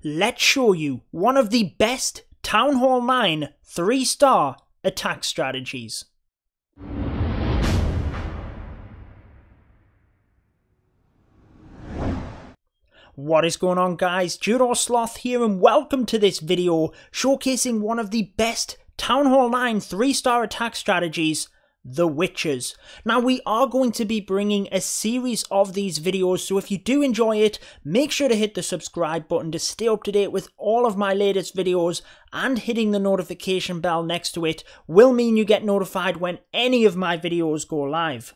let's show you one of the best Town Hall 9 3-star attack strategies. What is going on, guys? Judo Sloth here, and welcome to this video showcasing one of the best Town Hall 9 3-star attack strategies, the Witches. Now, we are going to be bringing a series of these videos, so if you do enjoy it, make sure to hit the subscribe button to stay up to date with all of my latest videos, and hitting the notification bell next to it will mean you get notified when any of my videos go live.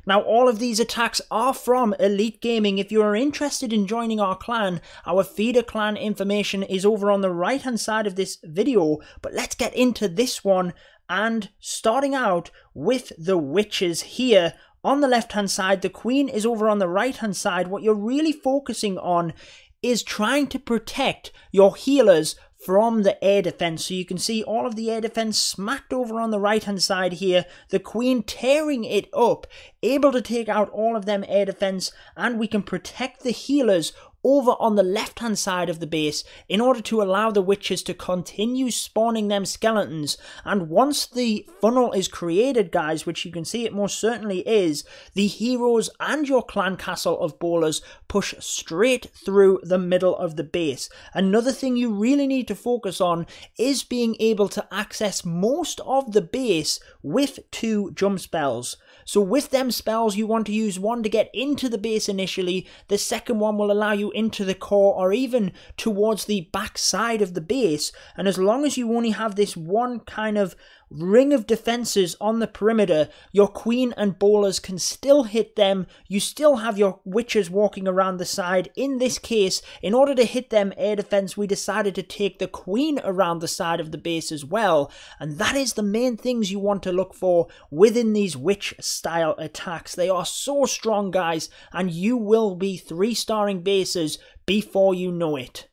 Now, all of these attacks are from Elite Gaming. If you are interested in joining our clan, our feeder clan information is over on the right hand side of this video, but let's get into this one. And starting out with the Witches here on the left hand side, the Queen is over on the right hand side. What you're really focusing on is trying to protect your healers from the air defense. So you can see all of the air defense smacked over on the right hand side here, the Queen tearing it up, able to take out all of them air defense, and we can protect the healers over on the left hand side of the base in order to allow the Witches to continue spawning them skeletons. And once the funnel is created, guys, which you can see it most certainly is, the heroes and your clan castle of bowlers push straight through the middle of the base. Another thing you really need to focus on is being able to access most of the base with 2 jump spells. So with them spells, you want to use one to get into the base initially, the second one will allow you into the core or even towards the back side of the base. And as long as you only have this one kind of ring of defenses on the perimeter, your Queen and bowlers can still hit them. You still have your Witches walking around the side. In this case, in order to hit them air defense, we decided to take the Queen around the side of the base as well. And that is the main things you want to look for within these witch style attacks. They are so strong, guys, and you will be 3-starring bases before you know it.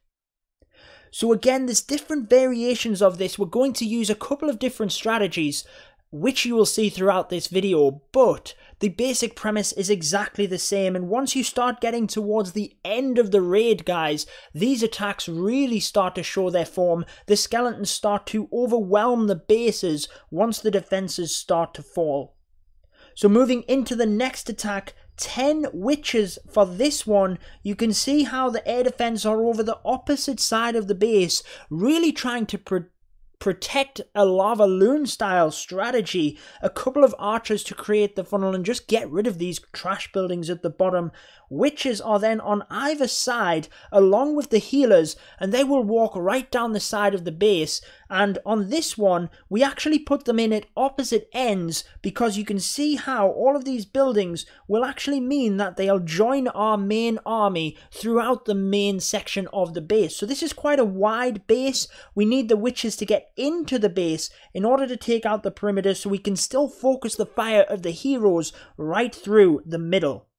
So again, there's different variations of this. We're going to use a couple of different strategies, which you will see throughout this video, but the basic premise is exactly the same. And once you start getting towards the end of the raid, guys, these attacks really start to show their form. The skeletons start to overwhelm the bases once the defenses start to fall. So moving into the next attack, 10 Witches for this one. You can see how the air defense are over the opposite side of the base, really trying to protect a lava loon style strategy. A couple of archers to create the funnel and just get rid of these trash buildings at the bottom. Witches are then on either side along with the healers, and they will walk right down the side of the base. And on this one, we actually put them in at opposite ends because you can see how all of these buildings will actually mean that they'll join our main army throughout the main section of the base. So this is quite a wide base. We need the Witches to get into the base in order to take out the perimeter so we can still focus the fire of the heroes right through the middle.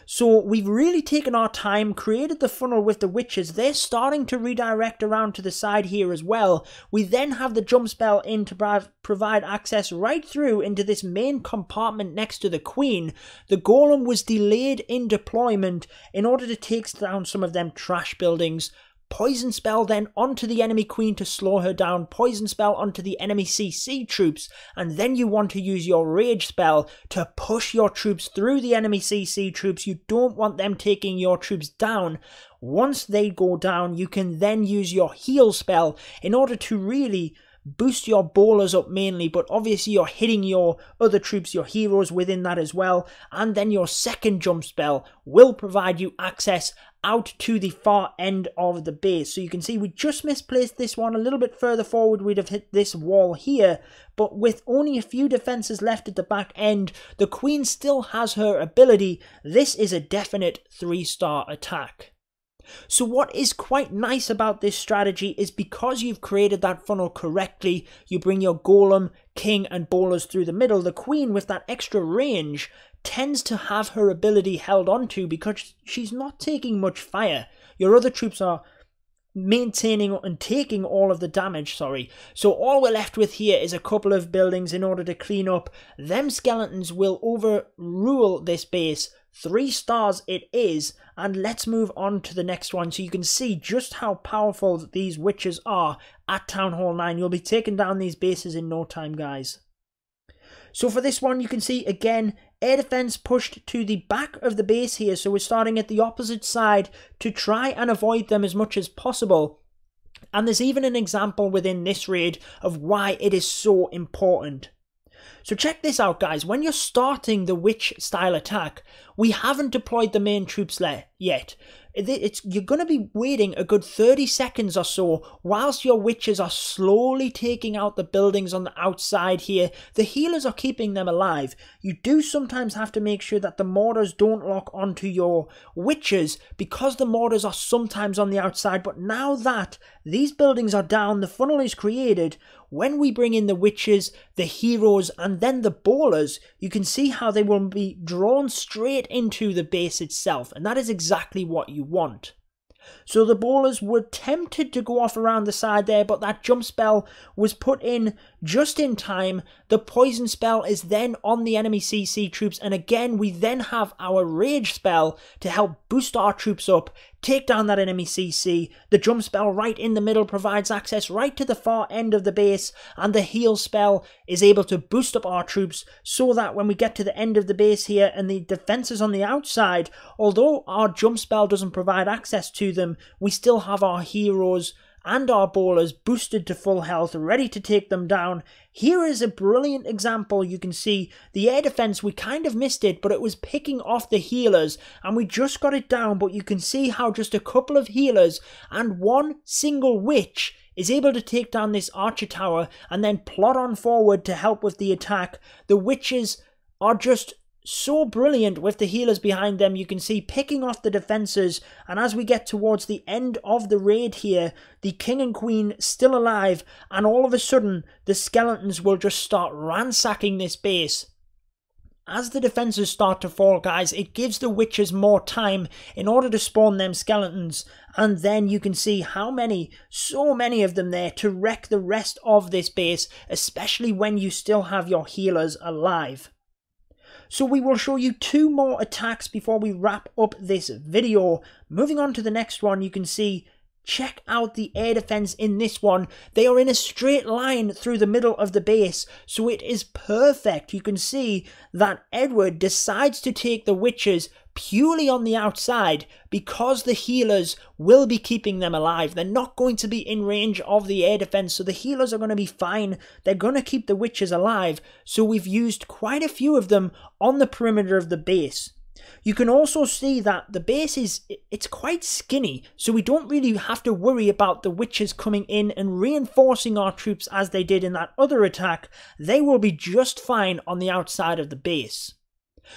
So we've really taken our time, created the funnel with the Witches. They're starting to redirect around to the side here as well. We then have the jump spell in to provide access right through into this main compartment next to the Queen. The Golem was delayed in deployment in order to take down some of them trash buildings. Poison spell then onto the enemy Queen to slow her down, poison spell onto the enemy CC troops, and then you want to use your rage spell to push your troops through the enemy CC troops. You don't want them taking your troops down. Once they go down, you can then use your heal spell in order to really boost your bowlers up mainly, but obviously you're hitting your other troops, your heroes within that as well. And then your second jump spell will provide you access out to the far end of the base. So you can see we just misplaced this one. A little bit further forward we'd have hit this wall here, but with only a few defenses left at the back end, the Queen still has her ability. This is a definite 3-star attack. So what is quite nice about this strategy is because you've created that funnel correctly, you bring your Golem, King and bowlers through the middle. The Queen, with that extra range, tends to have her ability held onto because she's not taking much fire. Your other troops are maintaining and taking all of the damage, So all we're left with here is a couple of buildings in order to clean up. Them skeletons will overrule this base 3 stars it is, and let's move on to the next one so you can see just how powerful these witches are at Town Hall 9. You'll be taking down these bases in no time, guys. So for this one, you can see again, air defense pushed to the back of the base here, so we're starting at the opposite side to try and avoid them as much as possible. And there's even an example within this raid of why it is so important. So check this out, guys. When you're starting the witch style attack, we haven't deployed the main troops yet. You're going to be waiting a good 30 seconds or so whilst your witches are slowly taking out the buildings on the outside here. The healers are keeping them alive. You do sometimes have to make sure that the mortars don't lock onto your witches because the mortars are sometimes on the outside. But now that these buildings are down, the funnel is created. When we bring in the witches, the heroes, and then the bowlers, you can see how they will be drawn straight into the base itself. And that is exactly what you want. So the bowlers were tempted to go off around the side there, but that jump spell was put in just in time. The poison spell is then on the enemy CC troops, and again we then have our rage spell to help boost our troops up, take down that enemy CC. The jump spell right in the middle provides access right to the far end of the base, and the heal spell is able to boost up our troops so that when we get to the end of the base here and the defenses on the outside, although our jump spell doesn't provide access to them, we still have our heroes and our bowlers boosted to full health, ready to take them down. Here is a brilliant example. You can see the air defense, we kind of missed it, but it was picking off the healers, and we just got it down. But you can see how just a couple of healers and one single witch is able to take down this archer tower and then plot on forward to help with the attack. The witches are just so brilliant with the healers behind them. You can see picking off the defenses, and as we get towards the end of the raid here, the king and queen still alive, and all of a sudden the skeletons will just start ransacking this base. As the defenses start to fall, guys, it gives the witches more time in order to spawn them skeletons, and then you can see how many, so many of them there to wreck the rest of this base, especially when you still have your healers alive. So we will show you 2 more attacks before we wrap up this video. Moving on to the next one, you can see, check out the air defense in this one. They are in a straight line through the middle of the base, so it is perfect. You can see that Edward decides to take the witches purely on the outside because the healers will be keeping them alive. They're not going to be in range of the air defense, so the healers are going to be fine. They're going to keep the witches alive, so we've used quite a few of them on the perimeter of the base. You can also see that the base it's quite skinny, so we don't really have to worry about the witches coming in and reinforcing our troops as they did in that other attack. They will be just fine on the outside of the base.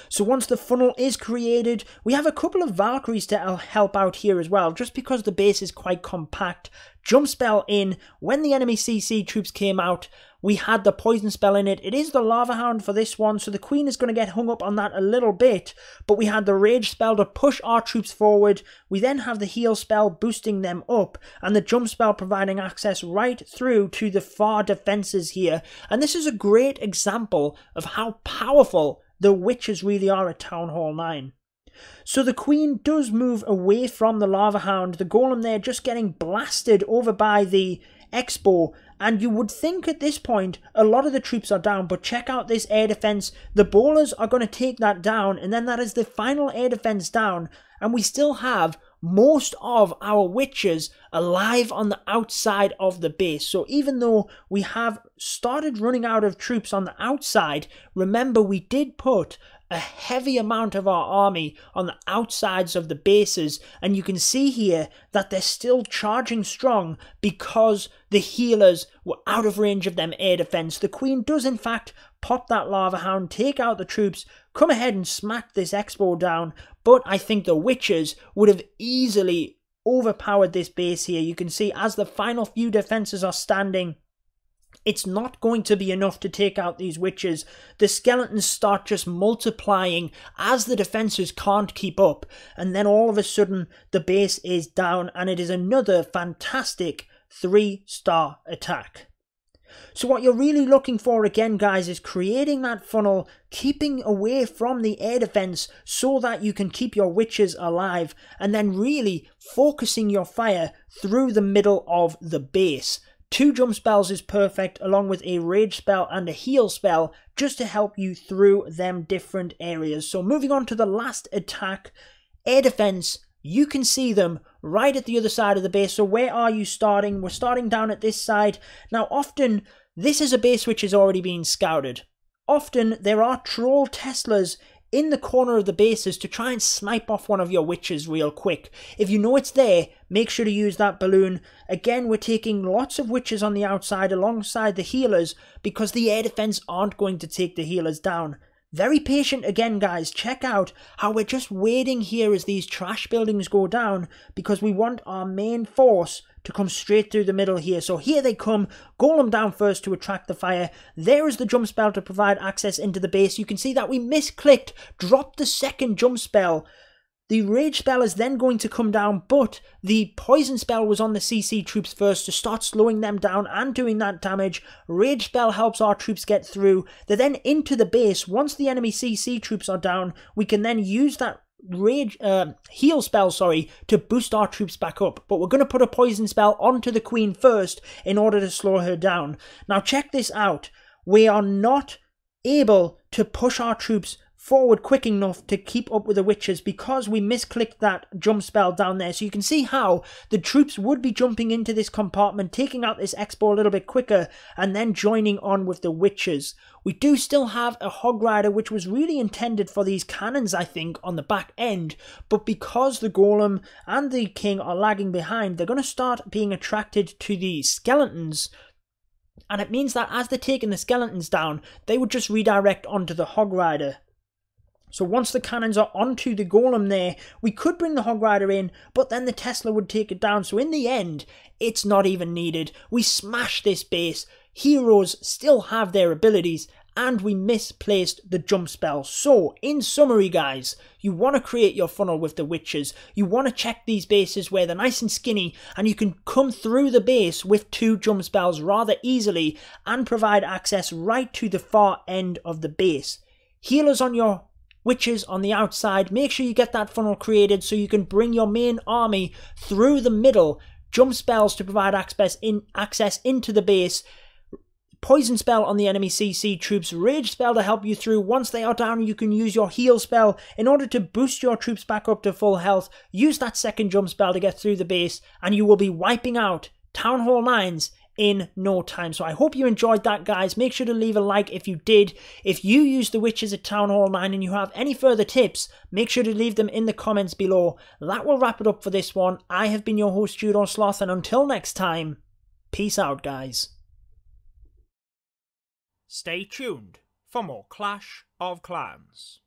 So once the funnel is created, we have a couple of Valkyries to help out here as well, just because the base is quite compact. Jump spell in. When the enemy CC troops came out, we had the poison spell in it. It is the lava hound for this one, so the queen is going to get hung up on that a little bit, but we had the rage spell to push our troops forward. We then have the heal spell boosting them up, and the jump spell providing access right through to the far defenses here. And this is a great example of how powerful the witches really are at Town Hall 9. So the queen does move away from the lava hound, the golem there just getting blasted over by the expo, and you would think at this point a lot of the troops are down, but check out this air defense. The bowlers are going to take that down, and then that is the final air defense down, and we still have most of our witches alive on the outside of the base. So even though we have started running out of troops on the outside, remember we did put a heavy amount of our army on the outsides of the bases, and you can see here that they're still charging strong because the healers were out of range of them air defense. The queen does in fact pop that lava hound, take out the troops, come ahead and smack this expo down, but I think the witches would have easily overpowered this base here. You can see as the final few defenses are standing, it's not going to be enough to take out these witches. The skeletons start just multiplying as the defenses can't keep up, and then all of a sudden the base is down, and it is another fantastic 3-star attack. So what you're really looking for again, guys, is creating that funnel, keeping away from the air defense so that you can keep your witches alive, and then really focusing your fire through the middle of the base. 2 jump spells is perfect, along with a rage spell and a heal spell, just to help you through them different areas. So moving on to the last attack, air defense. You can see them right at the other side of the base. So where are you starting? We're starting down at this side. Now often, this is a base which has already been scouted. Often, there are troll Teslas in the corner of the bases to try and snipe off one of your witches real quick. If you know it's there, make sure to use that balloon. Again, we're taking lots of witches on the outside alongside the healers because the air defense aren't going to take the healers down. Very patient again, guys. Check out how we're just waiting here as these trash buildings go down because we want our main force to come straight through the middle here. So here they come. Golem down first to attract the fire. There is the jump spell to provide access into the base. You can see that we misclicked, dropped the second jump spell. The rage spell is then going to come down, but the poison spell was on the CC troops first to start slowing them down and doing that damage. Rage spell helps our troops get through. They're then into the base. Once the enemy CC troops are down, we can then use that heal spell, to boost our troops back up. But we're going to put a poison spell onto the queen first in order to slow her down. Now check this out. We are not able to push our troops forward quick enough to keep up with the witches because we misclicked that jump spell down there. So you can see how the troops would be jumping into this compartment, taking out this expo a little bit quicker, and then joining on with the witches. We do still have a hog rider, which was really intended for these cannons, I think, on the back end, but because the golem and the king are lagging behind, they're going to start being attracted to the skeletons. And it means that as they're taking the skeletons down, they would just redirect onto the hog rider. So once the cannons are onto the golem there, we could bring the hog rider in, but then the Tesla would take it down. So in the end, it's not even needed. We smash this base. Heroes still have their abilities, and we misplaced the jump spell. So in summary, guys, you want to create your funnel with the witches. You want to check these bases where they're nice and skinny, and you can come through the base with 2 jump spells rather easily and provide access right to the far end of the base. Healers on your witches on the outside. Make sure you get that funnel created so you can bring your main army through the middle. Jump spells to provide access into the base. Poison spell on the enemy CC troops. Rage spell to help you through. Once they are down, you can use your heal spell in order to boost your troops back up to full health. Use that second jump spell to get through the base, and you will be wiping out Town Hall 9s in no time. So I hope you enjoyed that, guys. Make sure to leave a like if you did. If you use the witches at Town Hall 9 and you have any further tips, make sure to leave them in the comments below. That will wrap it up for this one. I have been your host, Judo Sloth, and until next time, peace out, guys. Stay tuned for more Clash of Clans.